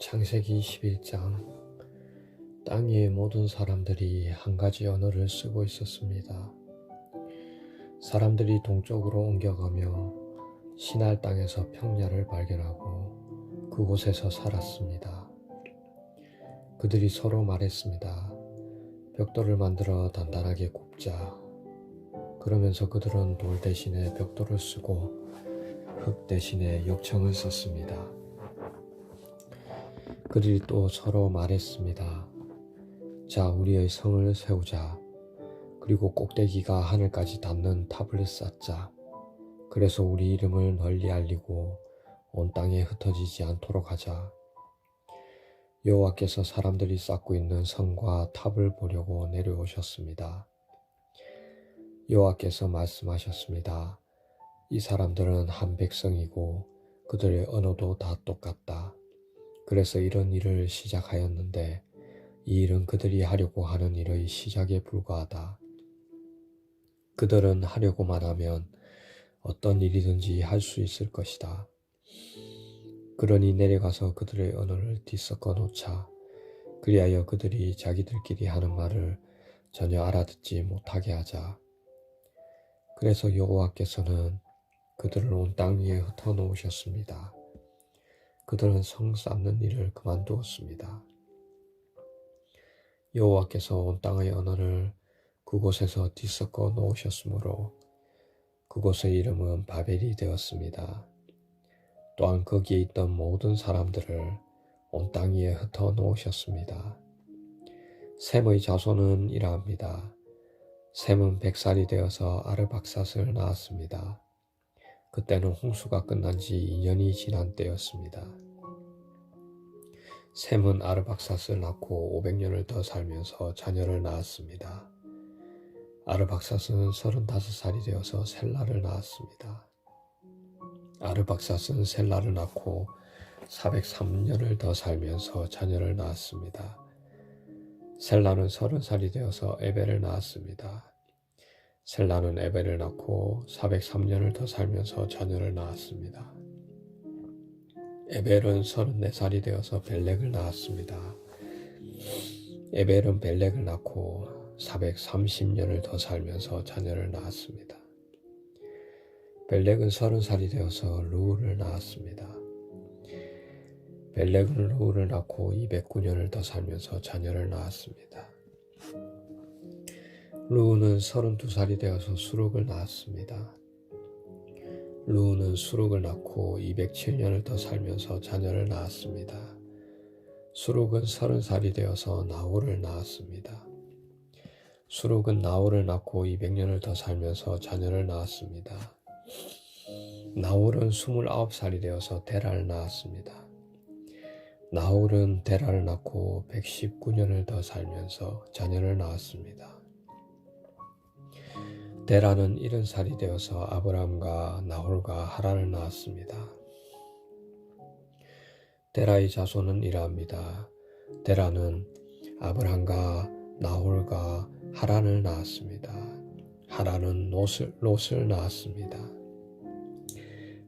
창세기 11장. 땅 위의 모든 사람들이 한 가지 언어를 쓰고 있었습니다. 사람들이 동쪽으로 옮겨가며 시날 땅에서 평야를 발견하고 그곳에서 살았습니다. 그들이 서로 말했습니다. 벽돌을 만들어 단단하게 굽자. 그러면서 그들은 돌 대신에 벽돌을 쓰고 흙 대신에 욕청을 썼습니다. 그들이 또 서로 말했습니다. 자, 우리의 성을 세우자. 그리고 꼭대기가 하늘까지 닿는 탑을 쌓자. 그래서 우리 이름을 널리 알리고 온 땅에 흩어지지 않도록 하자. 여호와께서 사람들이 쌓고 있는 성과 탑을 보려고 내려오셨습니다. 여호와께서 말씀하셨습니다. 이 사람들은 한 백성이고 그들의 언어도 다 똑같다. 그래서 이런 일을 시작하였는데 이 일은 그들이 하려고 하는 일의 시작에 불과하다. 그들은 하려고만 하면 어떤 일이든지 할 수 있을 것이다. 그러니 내려가서 그들의 언어를 뒤섞어 놓자. 그리하여 그들이 자기들끼리 하는 말을 전혀 알아듣지 못하게 하자. 그래서 여호와께서는 그들을 온 땅 위에 흩어놓으셨습니다. 그들은 성 쌓는 일을 그만두었습니다. 여호와께서 온 땅의 언어를 그곳에서 뒤섞어 놓으셨으므로 그곳의 이름은 바벨이 되었습니다. 또한 거기에 있던 모든 사람들을 온 땅 위에 흩어 놓으셨습니다. 셈의 자손은 이러합니다. 셈은 100살이 되어서 아르박삿을 낳았습니다. 그때는 홍수가 끝난 지 2년이 지난 때였습니다. 셈은 아르박삿을 낳고 500년을 더 살면서 자녀를 낳았습니다. 아르박삿은 35살이 되어서 셀라를 낳았습니다. 아르박삿은 셀라를 낳고 403년을 더 살면서 자녀를 낳았습니다. 셀라는 30살이 되어서 에벨을 낳았습니다. 셀라는 에벨을 낳고 403년을 더 살면서 자녀를 낳았습니다. 에벨은 34살이 되어서 벨렉을 낳았습니다. 에벨은 벨렉을 낳고 430년을 더 살면서 자녀를 낳았습니다. 벨렉은 30살이 되어서 루우를 낳았습니다. 벨렉은 루우를 낳고 209년을 더 살면서 자녀를 낳았습니다. 루우는 32살이 되어서 수룩을 낳았습니다. 루우는 수룩을 낳고 207년을 더 살면서 자녀를 낳았습니다. 수룩은 30살이 되어서 나홀을 낳았습니다. 수룩은 나홀을 낳고 200년을 더 살면서 자녀를 낳았습니다. 나홀은 29살이 되어서 데라를 낳았습니다. 나홀은 데라를 낳고 119년을 더 살면서 자녀를 낳았습니다. 데라는 70살이 되어서 아브람과 나홀과 하란을 낳았습니다. 데라의 자손은 이러합니다. 데라는 아브람과 나홀과 하란을 낳았습니다. 하란은 롯을 낳았습니다.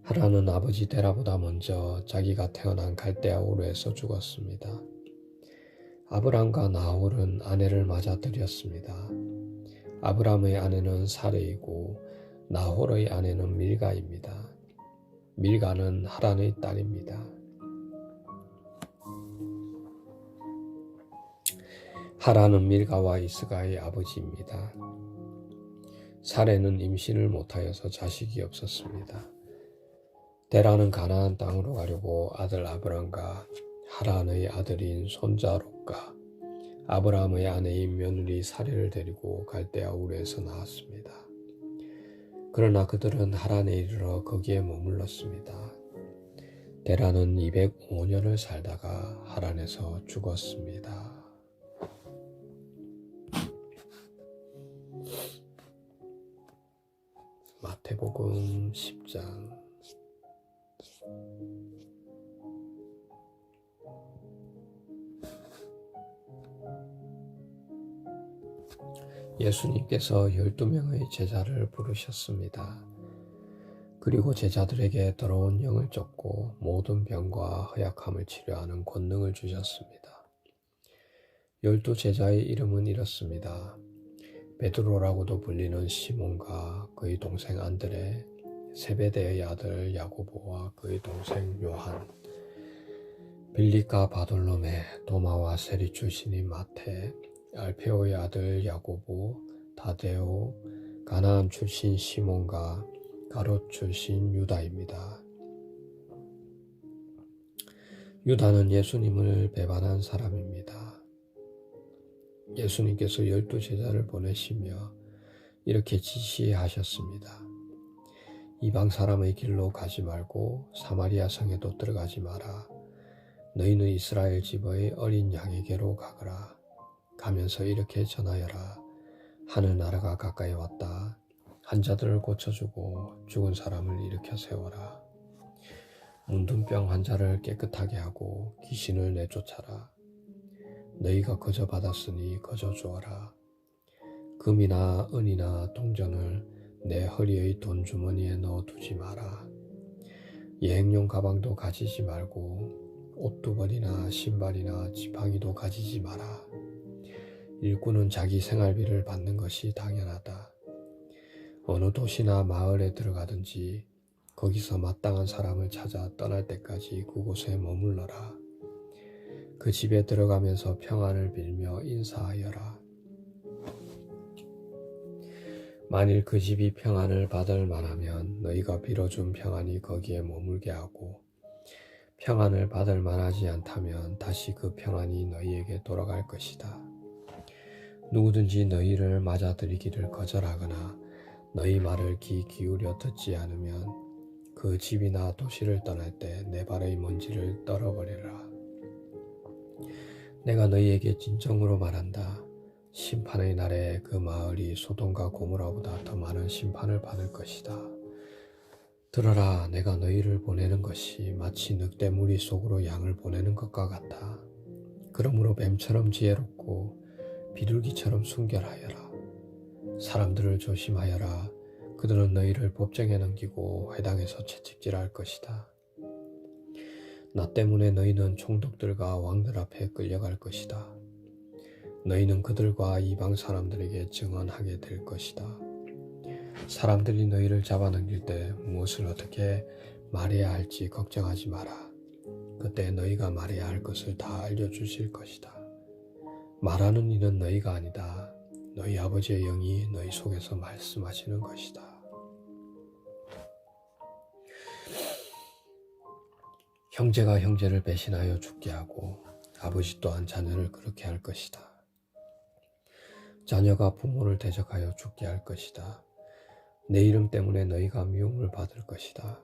하란은 아버지 데라보다 먼저 자기가 태어난 갈대아 우르에서 죽었습니다. 아브람과 나홀은 아내를 맞아들였습니다. 아브람의 아내는 사레이고 나홀의 아내는 밀가입니다. 밀가는 하란의 딸입니다. 하란은 밀가와 이스가의 아버지입니다. 사레는 임신을 못하여서 자식이 없었습니다. 데라는 가나안 땅으로 가려고 아들 아브람과 하란의 아들인 손자 롯과 아브라함의 아내인 며느리 사레를 데리고 갈대아 우르에서 나왔습니다. 그러나 그들은 하란에 이르러 거기에 머물렀습니다. 데라는 205년을 살다가 하란에서 죽었습니다. 마태복음 10장. 예수님께서 12명의 제자를 부르셨습니다. 그리고 제자들에게 더러운 영을 쫓고 모든 병과 허약함을 치료하는 권능을 주셨습니다. 12 제자의 이름은 이렇습니다. 베드로라고도 불리는 시몬과 그의 동생 안드레, 세베대의 아들 야고보와 그의 동생 요한, 빌립과 바돌로메, 도마와 세리 출신인 마태, 알페오의 아들 야고보, 다데오, 가나안 출신 시몬과 가롯 출신 유다입니다. 유다는 예수님을 배반한 사람입니다. 예수님께서 12 제자를 보내시며 이렇게 지시하셨습니다. 이방 사람의 길로 가지 말고 사마리아 성에도 들어가지 마라. 너희는 이스라엘 집의 어린 양에게로 가거라. 가면서 이렇게 전하여라. 하늘나라가 가까이 왔다. 환자들을 고쳐주고 죽은 사람을 일으켜 세워라. 문둥병 환자를 깨끗하게 하고 귀신을 내쫓아라. 너희가 거저 받았으니 거저 주어라. 금이나 은이나 동전을 내 허리의 돈 주머니에 넣어두지 마라. 여행용 가방도 가지지 말고 옷두벌이나 신발이나 지팡이도 가지지 마라. 일꾼은 자기 생활비를 받는 것이 당연하다. 어느 도시나 마을에 들어가든지 거기서 마땅한 사람을 찾아 떠날 때까지 그곳에 머물러라. 그 집에 들어가면서 평안을 빌며 인사하여라. 만일 그 집이 평안을 받을 만하면 너희가 빌어준 평안이 거기에 머물게 하고 평안을 받을 만하지 않다면 다시 그 평안이 너희에게 돌아갈 것이다. 누구든지 너희를 맞아들이기를 거절하거나 너희 말을 귀 기울여 듣지 않으면 그 집이나 도시를 떠날 때 내 발의 먼지를 떨어버리라. 내가 너희에게 진정으로 말한다. 심판의 날에 그 마을이 소돔과 고모라보다 더 많은 심판을 받을 것이다. 들어라, 내가 너희를 보내는 것이 마치 늑대 무리 속으로 양을 보내는 것과 같아. 그러므로 뱀처럼 지혜롭고 비둘기처럼 순결하여라. 사람들을 조심하여라. 그들은 너희를 법정에 넘기고 회당에서 채찍질할 것이다. 나 때문에 너희는 총독들과 왕들 앞에 끌려갈 것이다. 너희는 그들과 이방 사람들에게 증언하게 될 것이다. 사람들이 너희를 잡아넘길 때 무엇을 어떻게 말해야 할지 걱정하지 마라. 그때 너희가 말해야 할 것을 다 알려주실 것이다. 말하는 이는 너희가 아니다. 너희 아버지의 영이 너희 속에서 말씀하시는 것이다. 형제가 형제를 배신하여 죽게 하고 아버지 또한 자녀를 그렇게 할 것이다. 자녀가 부모를 대적하여 죽게 할 것이다. 내 이름 때문에 너희가 미움을 받을 것이다.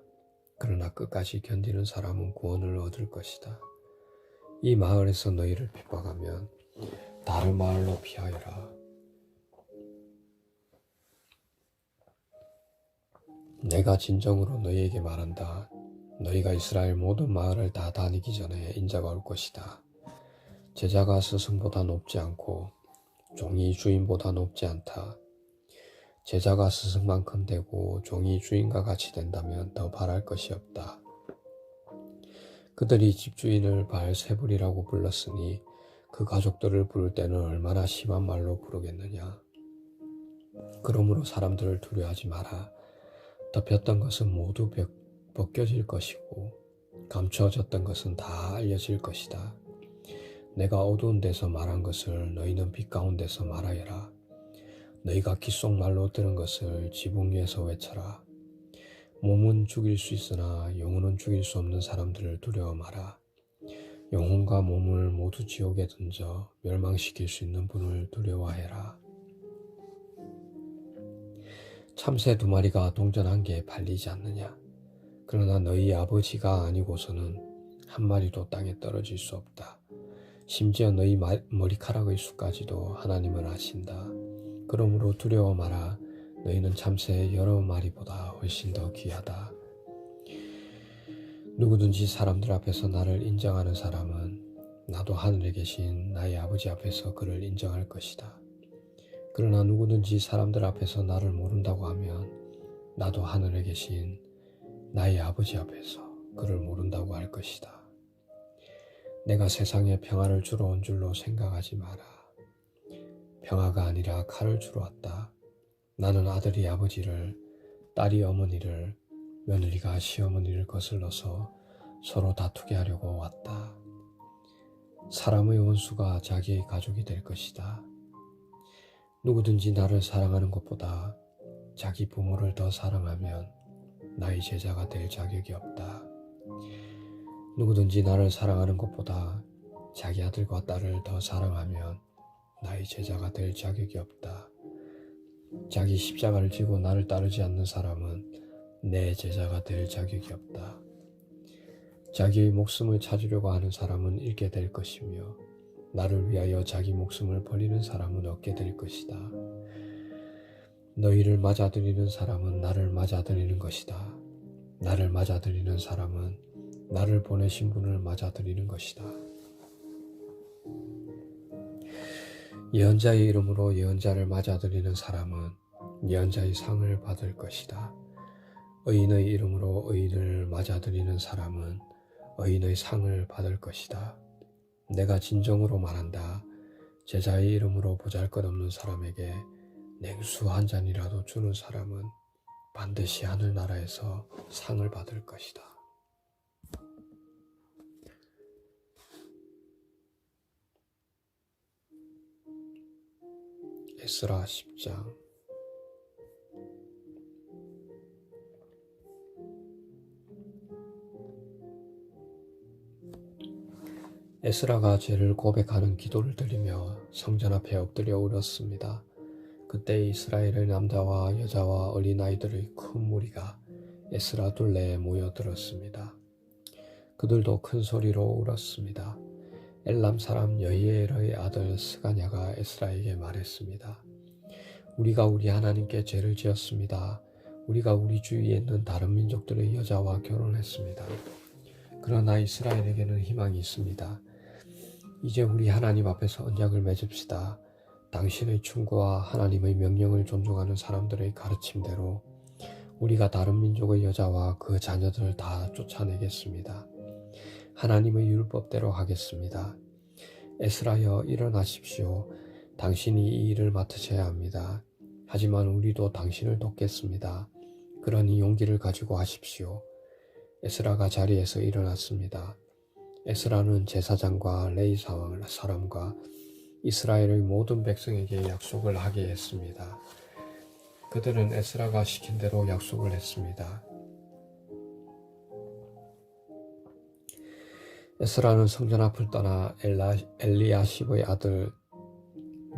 그러나 끝까지 견디는 사람은 구원을 얻을 것이다. 이 마을에서 너희를 핍박하면 다른 마을로 피하여라. 내가 진정으로 너희에게 말한다. 너희가 이스라엘 모든 마을을 다 다니기 전에 인자가 올 것이다. 제자가 스승보다 높지 않고 종이 주인보다 높지 않다. 제자가 스승만큼 되고 종이 주인과 같이 된다면 더 바랄 것이 없다. 그들이 집주인을 바알세불이라고 불렀으니 그 가족들을 부를 때는 얼마나 심한 말로 부르겠느냐. 그러므로 사람들을 두려워하지 마라. 덮였던 것은 모두 벗겨질 것이고 감추어졌던 것은 다 알려질 것이다. 내가 어두운 데서 말한 것을 너희는 빛 가운데서 말하여라. 너희가 귓속말로 들은 것을 지붕 위에서 외쳐라. 몸은 죽일 수 있으나 영혼은 죽일 수 없는 사람들을 두려워 마라. 영혼과 몸을 모두 지옥에 던져 멸망시킬 수 있는 분을 두려워해라. 참새 2마리가 동전 1개에 팔리지 않느냐. 그러나 너희 아버지가 아니고서는 1마리도 땅에 떨어질 수 없다. 심지어 너희 머리카락의 수까지도 하나님은 아신다. 그러므로 두려워 마라. 너희는 참새 여러 마리보다 훨씬 더 귀하다. 누구든지 사람들 앞에서 나를 인정하는 사람은 나도 하늘에 계신 나의 아버지 앞에서 그를 인정할 것이다. 그러나 누구든지 사람들 앞에서 나를 모른다고 하면 나도 하늘에 계신 나의 아버지 앞에서 그를 모른다고 할 것이다. 내가 세상에 평화를 주러 온 줄로 생각하지 마라. 평화가 아니라 칼을 주러 왔다. 나는 아들이 아버지를, 딸이 어머니를, 며느리가 시어머니를 거슬러서 서로 다투게 하려고 왔다. 사람의 원수가 자기의 가족이 될 것이다. 누구든지 나를 사랑하는 것보다 자기 부모를 더 사랑하면 나의 제자가 될 자격이 없다. 누구든지 나를 사랑하는 것보다 자기 아들과 딸을 더 사랑하면 나의 제자가 될 자격이 없다. 자기 십자가를 지고 나를 따르지 않는 사람은 내 제자가 될 자격이 없다. 자기의 목숨을 찾으려고 하는 사람은 잃게 될 것이며 나를 위하여 자기 목숨을 버리는 사람은 얻게 될 것이다. 너희를 맞아들이는 사람은 나를 맞아들이는 것이다. 나를 맞아들이는 사람은 나를 보내신 분을 맞아들이는 것이다. 예언자의 이름으로 예언자를 맞아들이는 사람은 예언자의 상을 받을 것이다. 의인의 이름으로 의인을 맞아들이는 사람은 의인의 상을 받을 것이다. 내가 진정으로 말한다. 제자의 이름으로 보잘것없는 사람에게 냉수 한 잔이라도 주는 사람은 반드시 하늘나라에서 상을 받을 것이다. 에스라 10장. 에스라가 죄를 고백하는 기도를 드리며 성전 앞에 엎드려 울었습니다. 그때 이스라엘의 남자와 여자와 어린아이들의 큰 무리가 에스라 둘레에 모여들었습니다. 그들도 큰 소리로 울었습니다. 엘람 사람 여히엘의 아들 스가냐가 에스라에게 말했습니다. 우리가 우리 하나님께 죄를 지었습니다. 우리가 우리 주위에 있는 다른 민족들의 여자와 결혼했습니다. 그러나 이스라엘에게는 희망이 있습니다. 이제 우리 하나님 앞에서 언약을 맺읍시다. 당신의 충고와 하나님의 명령을 존중하는 사람들의 가르침대로 우리가 다른 민족의 여자와 그 자녀들을 다 쫓아내겠습니다. 하나님의 율법대로 하겠습니다. 에스라여 일어나십시오. 당신이 이 일을 맡으셔야 합니다. 하지만 우리도 당신을 돕겠습니다. 그러니 용기를 가지고 하십시오. 에스라가 자리에서 일어났습니다. 에스라는 제사장과 레위 사람과 이스라엘의 모든 백성에게 약속을 하게 했습니다. 그들은 에스라가 시킨 대로 약속을 했습니다. 에스라는 성전 앞을 떠나 엘리야십의 아들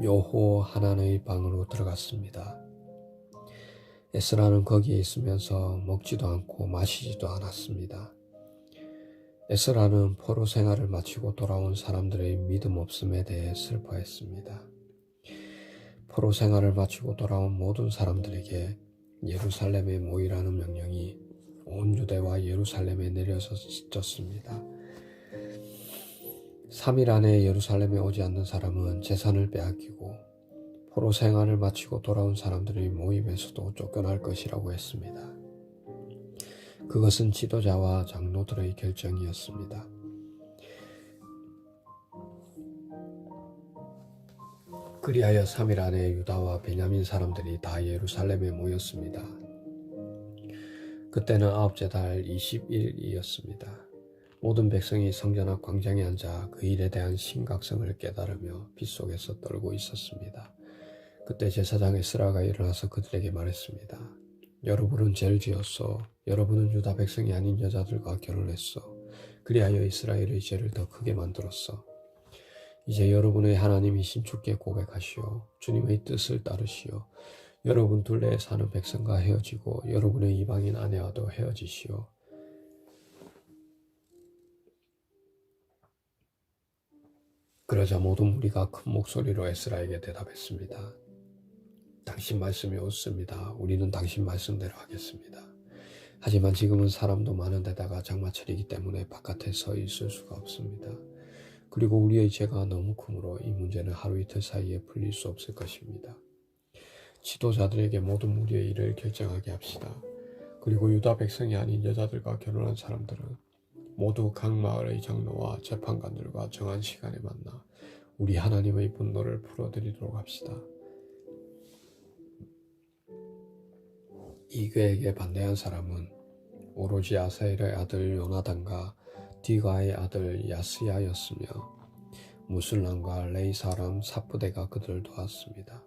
여호하난의 방으로 들어갔습니다. 에스라는 거기에 있으면서 먹지도 않고 마시지도 않았습니다. 에스라는 포로 생활을 마치고 돌아온 사람들의 믿음 없음에 대해 슬퍼했습니다. 포로 생활을 마치고 돌아온 모든 사람들에게 예루살렘에 모이라는 명령이 온 유대와 예루살렘에 내려졌습니다. 3일 안에 예루살렘에 오지 않는 사람은 재산을 빼앗기고 포로 생활을 마치고 돌아온 사람들의 모임에서도 쫓겨날 것이라고 했습니다. 그것은 지도자와 장로들의 결정이었습니다. 그리하여 3일 안에 유다와 베냐민 사람들이 다 예루살렘에 모였습니다. 그때는 아홉째 달 20일이었습니다. 모든 백성이 성전 앞 광장에 앉아 그 일에 대한 심각성을 깨달으며 빗속에서 떨고 있었습니다. 그때 제사장 에스라가 일어나서 그들에게 말했습니다. 여러분은 죄를 지었소. 여러분은 유다 백성이 아닌 여자들과 결혼했소. 그리하여 이스라엘의 죄를 더 크게 만들었소. 이제 여러분의 하나님이신 주께 고백하시오. 주님의 뜻을 따르시오. 여러분 둘레에 사는 백성과 헤어지고 여러분의 이방인 아내와도 헤어지시오. 그러자 모든 무리가 큰 목소리로 에스라에게 대답했습니다. 당신 말씀이 옳습니다. 우리는 당신 말씀대로 하겠습니다. 하지만 지금은 사람도 많은 데다가 장마철이기 때문에 바깥에 서 있을 수가 없습니다. 그리고 우리의 죄가 너무 크므로 이 문제는 하루 이틀 사이에 풀릴 수 없을 것입니다. 지도자들에게 모든 무리의 일을 결정하게 합시다. 그리고 유다 백성이 아닌 여자들과 결혼한 사람들은 모두 각 마을의 장로와 재판관들과 정한 시간에 만나 우리 하나님의 분노를 풀어드리도록 합시다. 이 계획에 반대한 사람은 오로지 아사엘의 아들 요나단과 디가의 아들 야스야였으며 무술람과 레이 사람 사프데가 그들을 도왔습니다.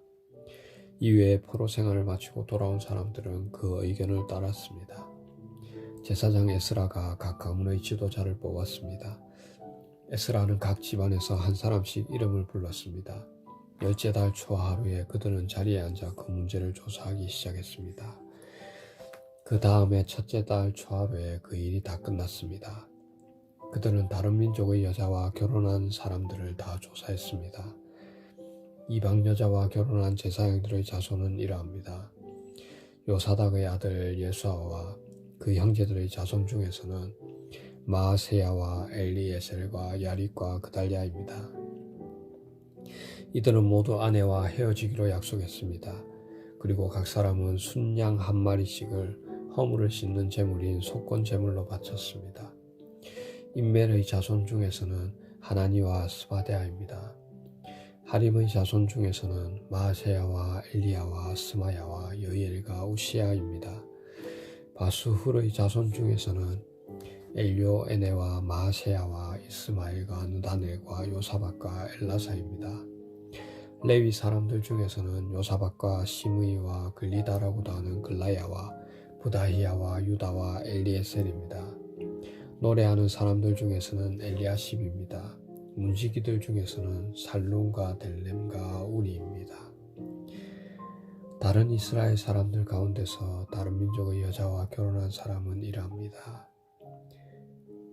이외에 포로 생활을 마치고 돌아온 사람들은 그 의견을 따랐습니다. 제사장 에스라가 각 가문의 지도자를 뽑았습니다. 에스라는 각 집안에서 한 사람씩 이름을 불렀습니다. 열째 달 초 하루에 그들은 자리에 앉아 그 문제를 조사하기 시작했습니다. 그 다음에 첫째 달 초하루에 그 일이 다 끝났습니다. 그들은 다른 민족의 여자와 결혼한 사람들을 다 조사했습니다. 이방 여자와 결혼한 제사장들의 자손은 이러합니다. 요사닥의 아들 예수아와 그 형제들의 자손 중에서는 마아세야와 엘리에셀과 야릿과 그달랴입니다. 이들은 모두 아내와 헤어지기로 약속했습니다. 그리고 각 사람은 순양 한 마리씩을 허물을 씻는 제물인 속건 제물로 바쳤습니다. 인멜의 자손 중에서는 하나니와 스바데아입니다. 하림의 자손 중에서는 마아세야와 엘리야와 스마야와 여이엘과 우시야입니다. 바수훌의 자손 중에서는 엘료에네와 마아세야와 이스마엘과 느다넬과 요사박과 엘라사입니다. 레위 사람들 중에서는 요사박과 시므이와 글리다라고도 하는 글라야와 부다히야와 유다와 엘리에셀입니다. 노래하는 사람들 중에서는 엘리아십입니다. 문지기들 중에서는 살룸과 델렘과 우리입니다. 다른 이스라엘 사람들 가운데서 다른 민족의 여자와 결혼한 사람은 이러합니다.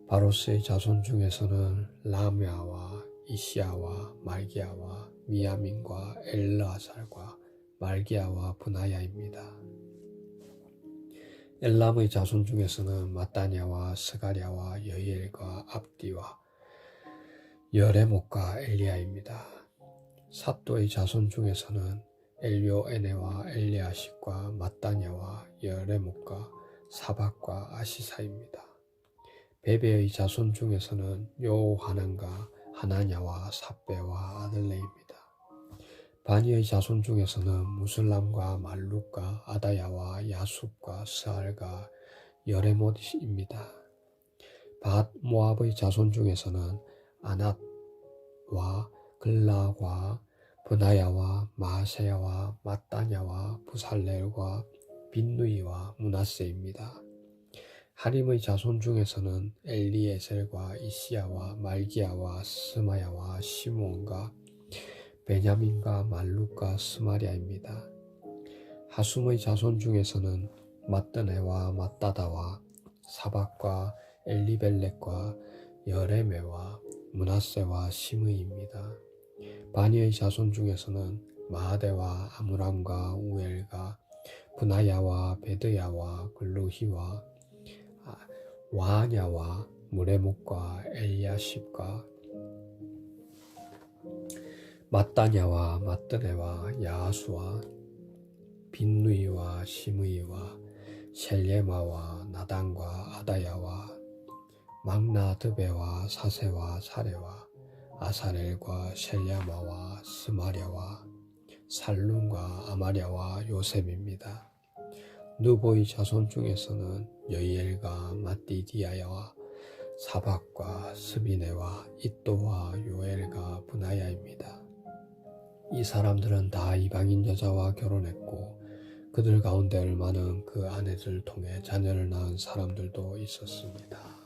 바로스의 자손 중에서는 라메아와 이시아와 말기야와 미야민과 엘르아살과 말기야와 브나야입니다. 엘람의 자손 중에서는 마따냐와 스가랴와 여이엘과 압디와 여레목과 엘리야입니다. 삿도의 자손 중에서는 엘료에네와 엘리아십과 마따냐와 여레목과 사박과 아시사입니다. 베베의 자손 중에서는 요하난과 하나냐와 삽베와 아들레입니다. 바니의 자손 중에서는 무슬람과 말룩과 아다야와 야숲과 스알과 여레못입니다. 밧 모압의 자손 중에서는 아낫와 글라와 브나야와 마세야와 마따냐와 부살렐과 빈누이와 문하세입니다. 하림의 자손 중에서는 엘리에셀과 이시야와 말기야와 스마야와 시몬과 베냐민과 말룩과 스마리아입니다. 하숨의 자손 중에서는 마뜨네와 마따다와 사박과 엘리벨렉과 여레메와 문하세와 시므이입니다. 바니의 자손 중에서는 마하데와 아므람과 우엘과 브나야와 베드야와 글루히와 와하냐와 무레목과 엘리아십과 마따냐와 마뜨네와 야수와 빈누이와 시므이와 셀레마와 나단과 아다야와 막나드베와 사세와 사레와 아사렐과 셀야마와 스마랴와 살룸과 아마랴와 요셉입니다. 누보의 자손 중에서는 여이엘과 마띠디아야와 사박과 스비네와 이또와 요엘과 브나야입니다. 이 사람들은 다 이방인 여자와 결혼했고 그들 가운데 얼마는 그 아내들을 통해 자녀를 낳은 사람들도 있었습니다.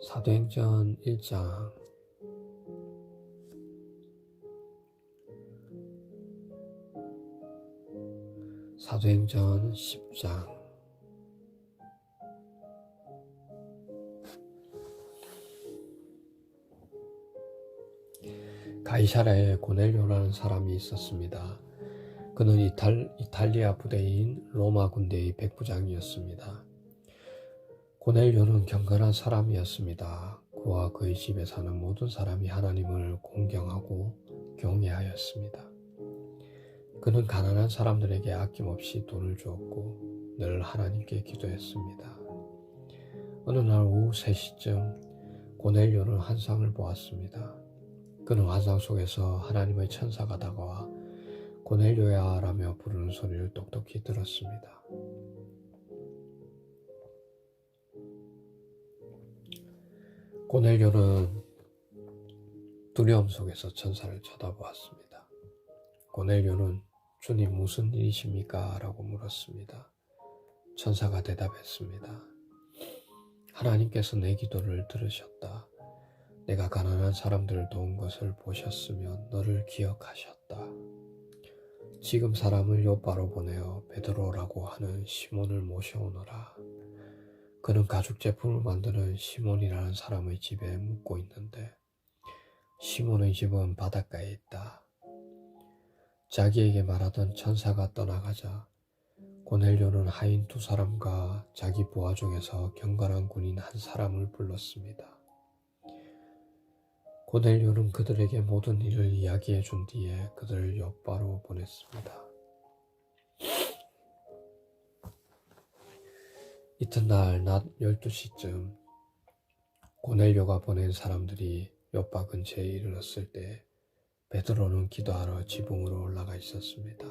사도행전 1장 사도행전 10장 가이사랴에 고넬료라는 사람이 있었습니다. 그는 이탈리아 부대인 로마 군대의 백부장이었습니다. 고넬료는 경건한 사람이었습니다. 그와 그의 집에 사는 모든 사람이 하나님을 공경하고 경외하였습니다. 그는 가난한 사람들에게 아낌없이 돈을 주었고 늘 하나님께 기도했습니다. 어느 날 오후 3시쯤 고넬료는 환상을 보았습니다. 그는 환상 속에서 하나님의 천사가 다가와 고넬료야 라며 부르는 소리를 똑똑히 들었습니다. 고넬료는 두려움 속에서 천사를 쳐다보았습니다. 고넬료는 주님 무슨 일이십니까? 라고 물었습니다. 천사가 대답했습니다. 하나님께서 내 기도를 들으셨다. 내가 가난한 사람들을 도운 것을 보셨으면 너를 기억하셨다. 지금 사람을 요바로 보내어 베드로라고 하는 시몬을 모셔오너라. 그는 가죽 제품을 만드는 시몬이라는 사람의 집에 묵고 있는데 시몬의 집은 바닷가에 있다. 자기에게 말하던 천사가 떠나가자 고넬료는 하인 2사람과 자기 부하 중에서 경건한 군인 1사람을 불렀습니다. 고넬료는 그들에게 모든 일을 이야기해 준 뒤에 그들을 요바로 보냈습니다. 이튿날 낮 12시쯤 고넬료가 보낸 사람들이 요바 근처에 이르렀을 때 베드로는 기도하러 지붕으로 올라가 있었습니다.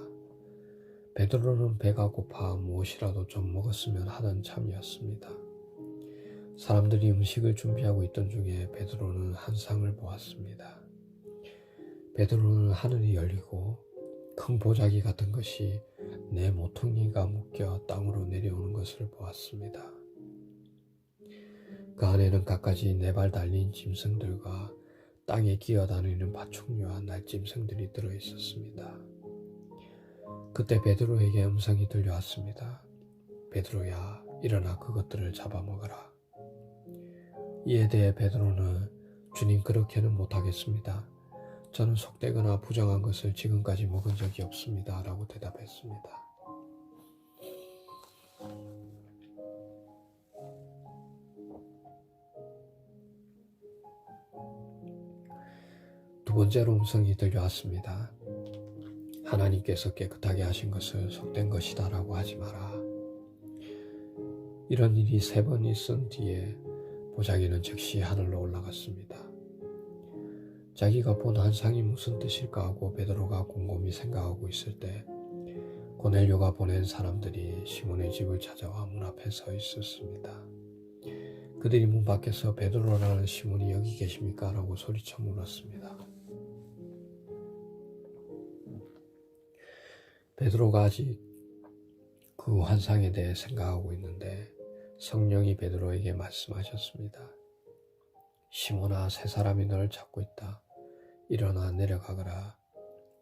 베드로는 배가 고파 무엇이라도 좀 먹었으면 하던 참이었습니다. 사람들이 음식을 준비하고 있던 중에 베드로는 환상을 보았습니다. 베드로는 하늘이 열리고 큰 보자기 같은 것이 내 모퉁이가 묶여 땅으로 내려오는 것을 보았습니다. 그 안에는 갖가지 4발 달린 짐승들과 땅에 기어다니는 파충류와 날짐승들이 들어있었습니다. 그때 베드로에게 음성이 들려왔습니다. 베드로야, 일어나 그것들을 잡아먹어라. 이에 대해 베드로는 주님 그렇게는 못하겠습니다. 저는 속되거나 부정한 것을 지금까지 먹은 적이 없습니다. 라고 대답했습니다. 두 번째로 음성이 들려왔습니다. 하나님께서 깨끗하게 하신 것을 속된 것이다 라고 하지 마라. 이런 일이 3번 있은 뒤에 보자기는 즉시 하늘로 올라갔습니다. 자기가 본 환상이 무슨 뜻일까 하고 베드로가 곰곰이 생각하고 있을 때 고넬료가 보낸 사람들이 시몬의 집을 찾아와 문 앞에 서 있었습니다. 그들이 문 밖에서 베드로라는 시몬이 여기 계십니까? 라고 소리쳐 물었습니다. 베드로가 아직 그 환상에 대해 생각하고 있는데 성령이 베드로에게 말씀하셨습니다. 시몬아, 3사람이 너를 찾고 있다. 일어나 내려가거라.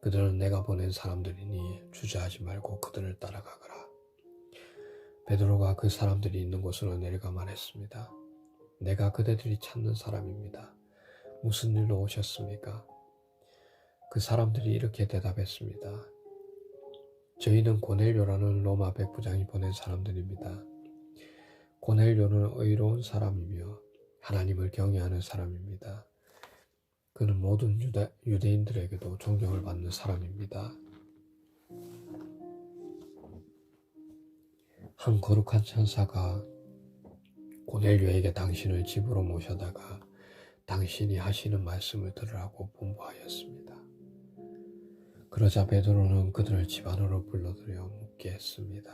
그들은 내가 보낸 사람들이니 주저하지 말고 그들을 따라가거라. 베드로가 그 사람들이 있는 곳으로 내려가 말했습니다. 내가 그대들이 찾는 사람입니다. 무슨 일로 오셨습니까? 그 사람들이 이렇게 대답했습니다. 저희는 고넬료라는 로마 백부장이 보낸 사람들입니다. 고넬료는 의로운 사람이며 하나님을 경외하는 사람입니다. 그는 모든 유대인들에게도 존경을 받는 사람입니다. 한 거룩한 천사가 고넬료에게 당신을 집으로 모셔다가 당신이 하시는 말씀을 들으라고 분부하였습니다. 그러자 베드로는 그들을 집 안으로 불러들여 묻게 했습니다.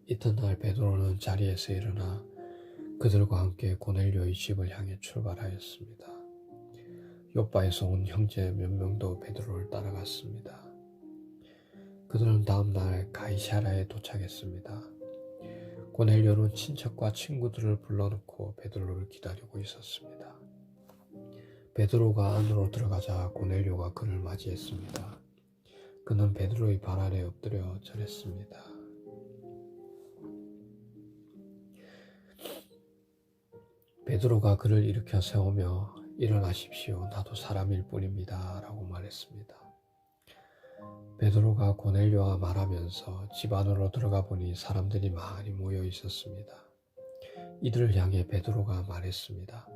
이튿날 베드로는 자리에서 일어나 그들과 함께 고넬료의 집을 향해 출발하였습니다. 요바에서 온 형제 몇 명도 베드로를 따라갔습니다. 그들은 다음날 가이사랴에 도착했습니다. 고넬료는 친척과 친구들을 불러놓고 베드로를 기다리고 있었습니다. 베드로가 안으로 들어가자 고넬료가 그를 맞이했습니다. 그는 베드로의 발 아래 엎드려 절했습니다. 베드로가 그를 일으켜 세우며 일어나십시오. 나도 사람일 뿐입니다. 라고 말했습니다. 베드로가 고넬료와 말하면서 집 안으로 들어가 보니 사람들이 많이 모여 있었습니다. 이들을 향해 베드로가 말했습니다.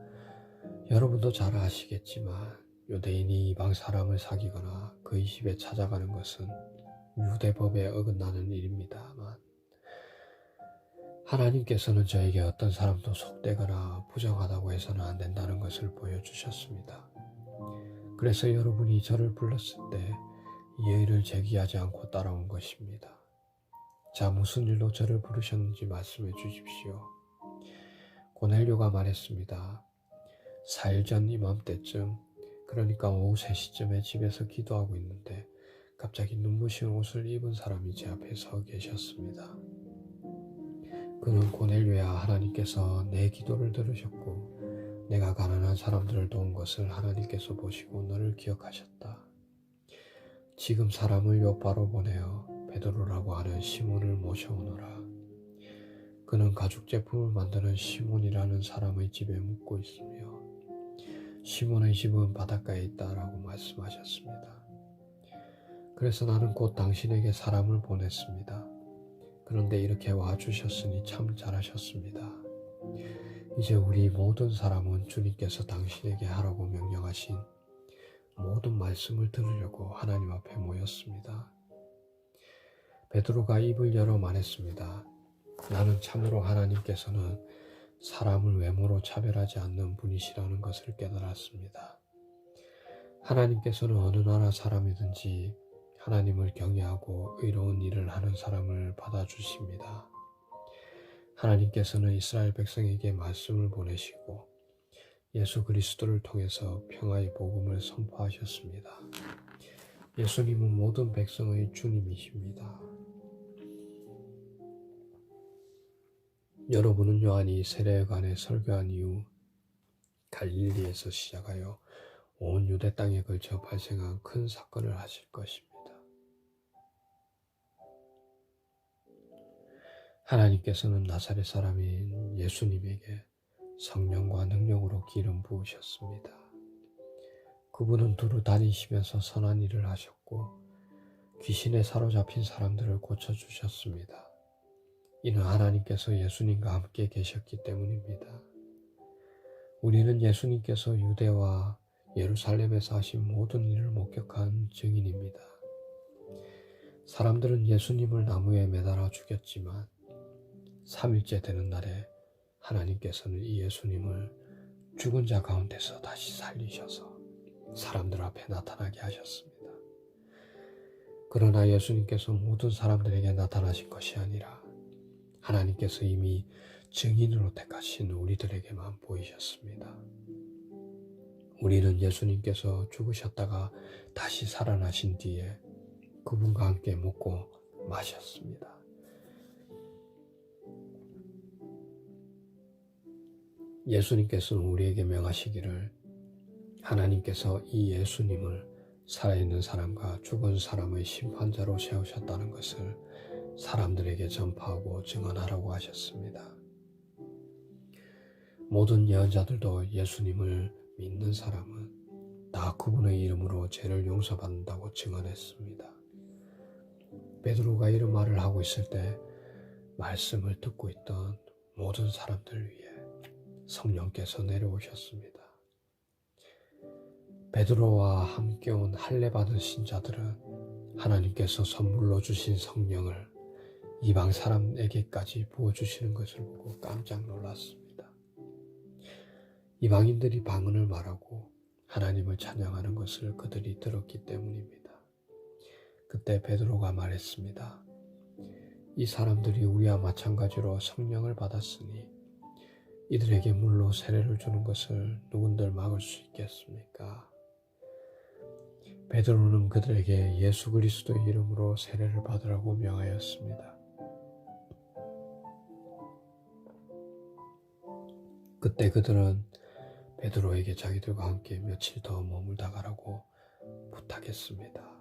여러분도 잘 아시겠지만 유대인이 이방 사람을 사귀거나 그의 집에 찾아가는 것은 유대법에 어긋나는 일입니다만 하나님께서는 저에게 어떤 사람도 속되거나 부정하다고 해서는 안 된다는 것을 보여주셨습니다. 그래서 여러분이 저를 불렀을 때 예의를 제기하지 않고 따라온 것입니다. 자, 무슨 일로 저를 부르셨는지 말씀해 주십시오. 고넬료가 말했습니다. 4일 전 이맘때쯤, 그러니까 오후 3시쯤에 집에서 기도하고 있는데 갑자기 눈부신 옷을 입은 사람이 제 앞에 서 계셨습니다. 그는 고넬료야, 하나님께서 내 기도를 들으셨고 내가 가난한 사람들을 도운 것을 하나님께서 보시고 너를 기억하셨다. 지금 사람을 요바로 보내어 베드로라고 하는 시몬을 모셔오너라. 그는 가죽 제품을 만드는 시몬이라는 사람의 집에 묵고 있으며 시몬의 집은 바닷가에 있다라고 말씀하셨습니다. 그래서 나는 곧 당신에게 사람을 보냈습니다. 그런데 이렇게 와주셨으니 참 잘하셨습니다. 이제 우리 모든 사람은 주님께서 당신에게 하라고 명령하신 모든 말씀을 들으려고 하나님 앞에 모였습니다. 베드로가 입을 열어 말했습니다. 나는 참으로 하나님께서는 사람을 외모로 차별하지 않는 분이시라는 것을 깨달았습니다. 하나님께서는 어느 나라 사람이든지 하나님을 경외하고 의로운 일을 하는 사람을 받아주십니다. 하나님께서는 이스라엘 백성에게 말씀을 보내시고 예수 그리스도를 통해서 평화의 복음을 선포하셨습니다. 예수님은 모든 백성의 주님이십니다. 여러분은 요한이 세례요한에 설교한 이후 갈릴리에서 시작하여 온 유대 땅에 걸쳐 발생한 큰 사건을 아실 것입니다. 하나님께서는 나사렛 사람인 예수님에게 성령과 능력으로 기름 부으셨습니다. 그분은 두루 다니시면서 선한 일을 하셨고 귀신에 사로잡힌 사람들을 고쳐주셨습니다. 이는 하나님께서 예수님과 함께 계셨기 때문입니다. 우리는 예수님께서 유대와 예루살렘에서 하신 모든 일을 목격한 증인입니다. 사람들은 예수님을 나무에 매달아 죽였지만 3일째 되는 날에 하나님께서는 이 예수님을 죽은 자 가운데서 다시 살리셔서 사람들 앞에 나타나게 하셨습니다. 그러나 예수님께서 모든 사람들에게 나타나신 것이 아니라 하나님께서 이미 증인으로 택하신 우리들에게만 보이셨습니다. 우리는 예수님께서 죽으셨다가 다시 살아나신 뒤에 그분과 함께 먹고 마셨습니다. 예수님께서는 우리에게 명하시기를 하나님께서 이 예수님을 살아있는 사람과 죽은 사람의 심판자로 세우셨다는 것을 사람들에게 전파하고 증언하라고 하셨습니다. 모든 예언자들도 예수님을 믿는 사람은 다 그분의 이름으로 죄를 용서받는다고 증언했습니다. 베드로가 이런 말을 하고 있을 때 말씀을 듣고 있던 모든 사람들 위해 성령께서 내려오셨습니다. 베드로와 함께 온 할례 받은 신자들은 하나님께서 선물로 주신 성령을 이방 사람에게까지 부어주시는 것을 보고 깜짝 놀랐습니다. 이방인들이 방언을 말하고 하나님을 찬양하는 것을 그들이 들었기 때문입니다. 그때 베드로가 말했습니다. 이 사람들이 우리와 마찬가지로 성령을 받았으니 이들에게 물로 세례를 주는 것을 누군들 막을 수 있겠습니까? 베드로는 그들에게 예수 그리스도의 이름으로 세례를 받으라고 명하였습니다. 그때 그들은 베드로에게 자기들과 함께 며칠 더 머물다 가라고 부탁했습니다.